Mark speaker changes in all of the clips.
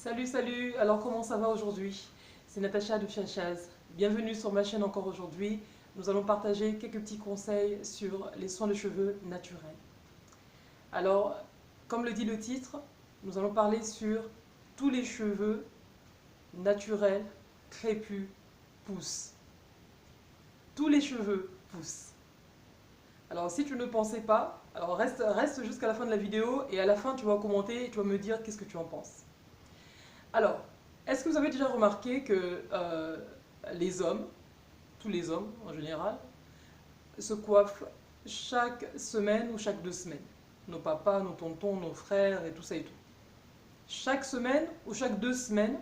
Speaker 1: Salut, salut, alors comment ça va aujourd'hui? C'est Natacha de Chachaz. Bienvenue sur ma chaîne encore aujourd'hui. Nous allons partager quelques petits conseils sur les soins de cheveux naturels. Alors, comme le dit le titre, nous allons parler sur tous les cheveux naturels, crépus, poussent. Tous les cheveux poussent. Alors, si tu ne pensais pas, alors reste jusqu'à la fin de la vidéo et à la fin tu vas commenter et tu vas me dire qu'est-ce que tu en penses. Alors, est-ce que vous avez déjà remarqué que les hommes, tous les hommes en général, se coiffent chaque semaine ou chaque 2 semaines? Nos papas, nos tontons, nos frères et tout ça et tout. Chaque semaine ou chaque 2 semaines,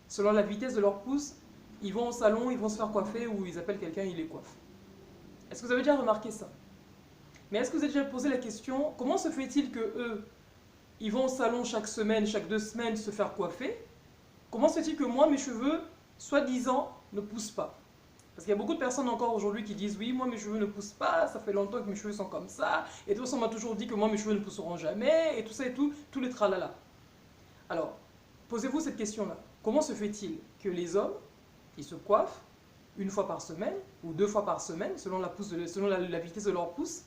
Speaker 1: selon la vitesse de leur pouce, ils vont au salon, ils vont se faire coiffer ou ils appellent quelqu'un, ils les coiffent. Est-ce que vous avez déjà remarqué ça? Mais est-ce que vous avez déjà posé la question, comment se fait-il que eux, ils vont au salon chaque semaine, chaque 2 semaines se faire coiffer? Comment se fait-il que moi, mes cheveux, soi-disant, ne poussent pas? Parce qu'il y a beaucoup de personnes encore aujourd'hui qui disent oui, moi mes cheveux ne poussent pas, ça fait longtemps que mes cheveux sont comme ça, et tout ça on m'a toujours dit que moi mes cheveux ne pousseront jamais, et tout ça et tout, tous les tralala. Alors, posez-vous cette question-là. Comment se fait-il que les hommes, ils se coiffent une fois par semaine, ou 2 fois par semaine, selon la vitesse de leur pouce,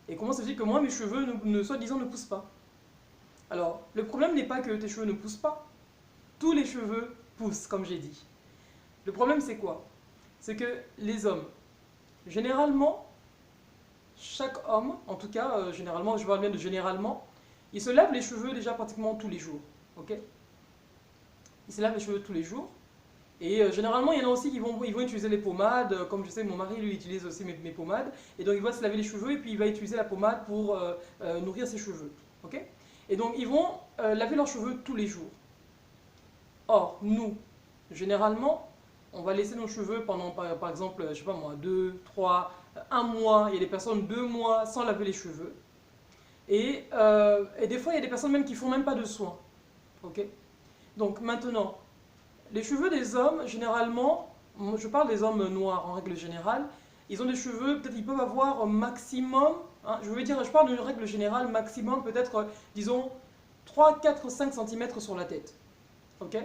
Speaker 1: et comment se fait-il que moi mes cheveux, soi-disant, ne poussent pas? Alors, le problème n'est pas que tes cheveux ne poussent pas. Tous les cheveux poussent, comme j'ai dit. Le problème, c'est quoi? C'est que les hommes, généralement, chaque homme, en tout cas, généralement, je parle bien de généralement, il se lave les cheveux déjà pratiquement tous les jours. Ok? Il se lave les cheveux tous les jours. Et généralement, il y en a aussi qui vont utiliser les pommades. Comme je sais, mon mari, lui, utilise aussi mes pommades. Et donc, il va se laver les cheveux et puis il va utiliser la pommade pour nourrir ses cheveux. Ok? Et donc, ils vont laver leurs cheveux tous les jours. Or, nous, généralement, on va laisser nos cheveux pendant, par exemple, je sais pas moi, 2, 3, un mois. Il y a des personnes 2 mois sans laver les cheveux. Et des fois, il y a des personnes même qui font même pas de soins. Ok? Donc maintenant, les cheveux des hommes, généralement, je parle des hommes noirs en règle générale, ils ont des cheveux, peut-être ils peuvent avoir maximum, hein, je parle d'une règle générale, maximum peut-être, disons, 3, 4, 5 cm sur la tête. Ok?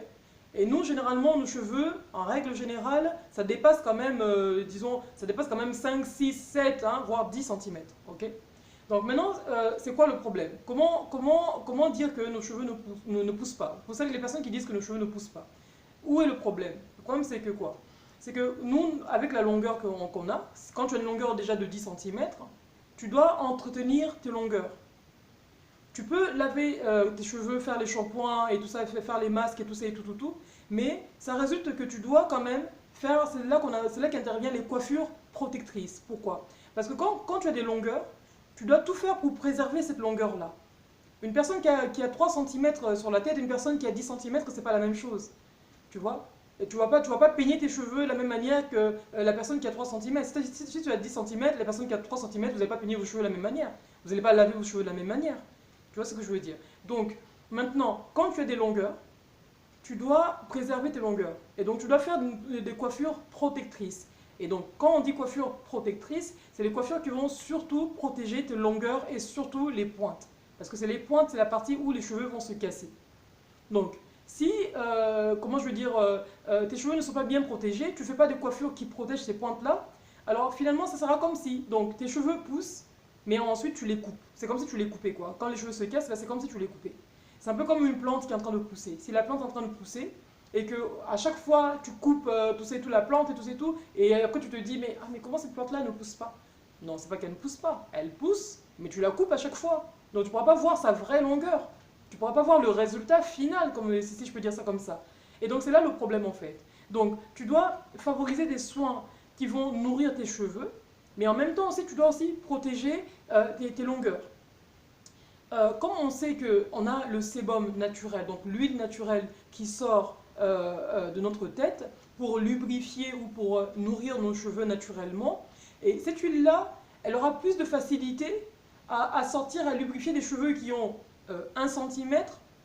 Speaker 1: Et nous, généralement, nos cheveux, en règle générale, ça dépasse quand même, disons, ça dépasse quand même 5, 6, 7, hein, voire 10 cm. Ok? Donc maintenant, c'est quoi le problème? Comment dire que nos cheveux ne poussent pas? Vous savez, les personnes qui disent que nos cheveux ne poussent pas. Où est le problème? Le problème, c'est que quoi? C'est que nous, avec la longueur qu'on a, quand tu as une longueur déjà de 10 cm, tu dois entretenir tes longueurs. Tu peux laver tes cheveux, faire les shampoings et tout ça, faire les masques et tout ça et tout, mais ça résulte que tu dois quand même faire, c'est là qu'interviennent les coiffures protectrices. Pourquoi? Parce que quand tu as des longueurs, tu dois tout faire pour préserver cette longueur-là. Une personne qui a 3 cm sur la tête et une personne qui a 10 cm, c'est pas la même chose. Tu vois? Et tu vas pas peigner tes cheveux de la même manière que la personne qui a 3 cm. Si tu as 10 cm, la personne qui a 3 cm, vous n'allez pas peigner vos cheveux de la même manière. Vous n'allez pas laver vos cheveux de la même manière. Tu vois ce que je veux dire? Donc, maintenant, quand tu as des longueurs, tu dois préserver tes longueurs. Et donc, tu dois faire des coiffures protectrices. Et donc, quand on dit coiffure protectrice, c'est les coiffures qui vont surtout protéger tes longueurs et surtout les pointes. Parce que c'est les pointes, c'est la partie où les cheveux vont se casser. Donc, si, comment je veux dire, tes cheveux ne sont pas bien protégés, tu ne fais pas de coiffure qui protège ces pointes-là, alors finalement, ça sera comme si, donc, tes cheveux poussent, mais ensuite tu les coupes. C'est comme si tu les coupais, quoi. Quand les cheveux se cassent, c'est comme si tu les coupais. C'est un peu comme une plante qui est en train de pousser. Si la plante est en train de pousser, et que à chaque fois tu coupes tout ça et tout, la plante et tout ça et tout, et après tu te dis, mais comment cette plante-là ne pousse pas? Non, c'est pas qu'elle ne pousse pas. Elle pousse, mais tu la coupes à chaque fois. Donc tu ne pourras pas voir sa vraie longueur. Tu ne pourras pas voir le résultat final, si je peux dire ça comme ça. Et donc c'est là le problème en fait. Donc tu dois favoriser des soins qui vont nourrir tes cheveux, mais en même temps aussi tu dois aussi protéger tes longueurs. Comme on sait qu'on a le sébum naturel, donc l'huile naturelle qui sort de notre tête pour lubrifier ou pour nourrir nos cheveux naturellement, et cette huile-là, elle aura plus de facilité à sortir, à lubrifier des cheveux qui ont 1 cm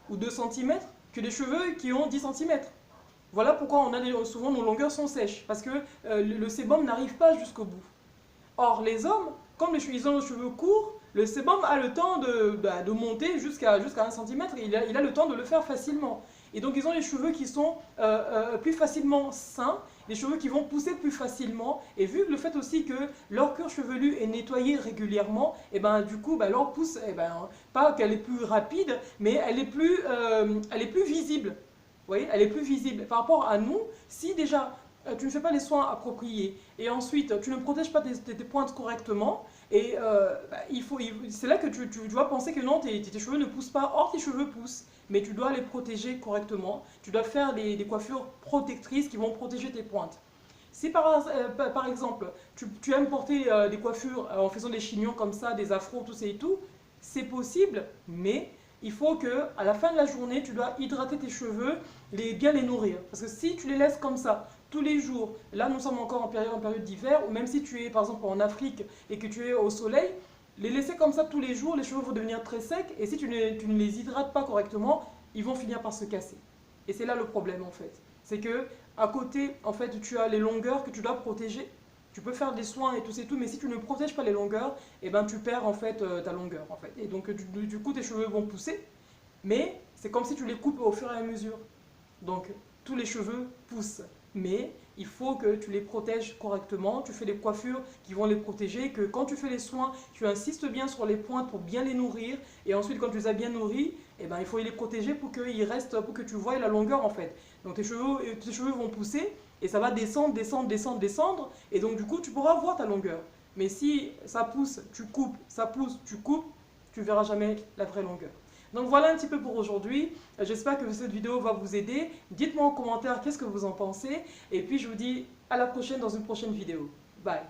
Speaker 1: ou 2 cm que des cheveux qui ont 10 cm. Voilà pourquoi souvent nos longueurs sont sèches, parce que le sébum n'arrive pas jusqu'au bout. Or, les hommes, comme ils ont les cheveux courts, le sébum a le temps de monter jusqu'à 1 cm, il a le temps de le faire facilement. Et donc ils ont les cheveux qui sont plus facilement sains, les cheveux qui vont pousser plus facilement. Et vu le fait aussi que leur cuir chevelu est nettoyé régulièrement, et ben du coup leur pousse, et ben, pas qu'elle est plus rapide, mais elle est plus visible. Vous voyez, elle est plus visible. Par rapport à nous, si déjà tu ne fais pas les soins appropriés et ensuite tu ne protèges pas tes pointes correctement, et c'est là que tu dois penser que non, tes cheveux ne poussent pas. Or, tes cheveux poussent, mais tu dois les protéger correctement. Tu dois faire des coiffures protectrices qui vont protéger tes pointes. Si par exemple, tu aimes porter des coiffures en faisant des chignons comme ça, des afros, tout ça et tout, c'est possible, mais il faut que à la fin de la journée, tu dois hydrater tes cheveux, bien les nourrir. Parce que si tu les laisses comme ça tous les jours, là nous sommes encore en période d'hiver, ou même si tu es par exemple en Afrique et que tu es au soleil, les laisser comme ça tous les jours, les cheveux vont devenir très secs, et si tu ne les hydrates pas correctement, ils vont finir par se casser. Et c'est là le problème en fait. C'est que à côté, en fait, tu as les longueurs que tu dois protéger. Tu peux faire des soins et tout c'est tout, mais si tu ne protèges pas les longueurs, eh ben, tu perds en fait ta longueur en fait. Et donc du coup tes cheveux vont pousser, mais c'est comme si tu les coupes au fur et à mesure. Donc tous les cheveux poussent, mais il faut que tu les protèges correctement. Tu fais des coiffures qui vont les protéger, que quand tu fais les soins, tu insistes bien sur les pointes pour bien les nourrir, et ensuite quand tu les as bien nourris, eh ben, il faut les protéger pour qu'ils restent, pour que tu vois la longueur en fait. Donc tes cheveux vont pousser et ça va descendre, descendre, descendre, descendre, et donc du coup tu pourras voir ta longueur. Mais si ça pousse, tu coupes, ça pousse, tu coupes, tu verras jamais la vraie longueur. Donc voilà un petit peu pour aujourd'hui. J'espère que cette vidéo va vous aider. Dites-moi en commentaire qu'est-ce que vous en pensez. Et puis je vous dis à la prochaine dans une prochaine vidéo. Bye.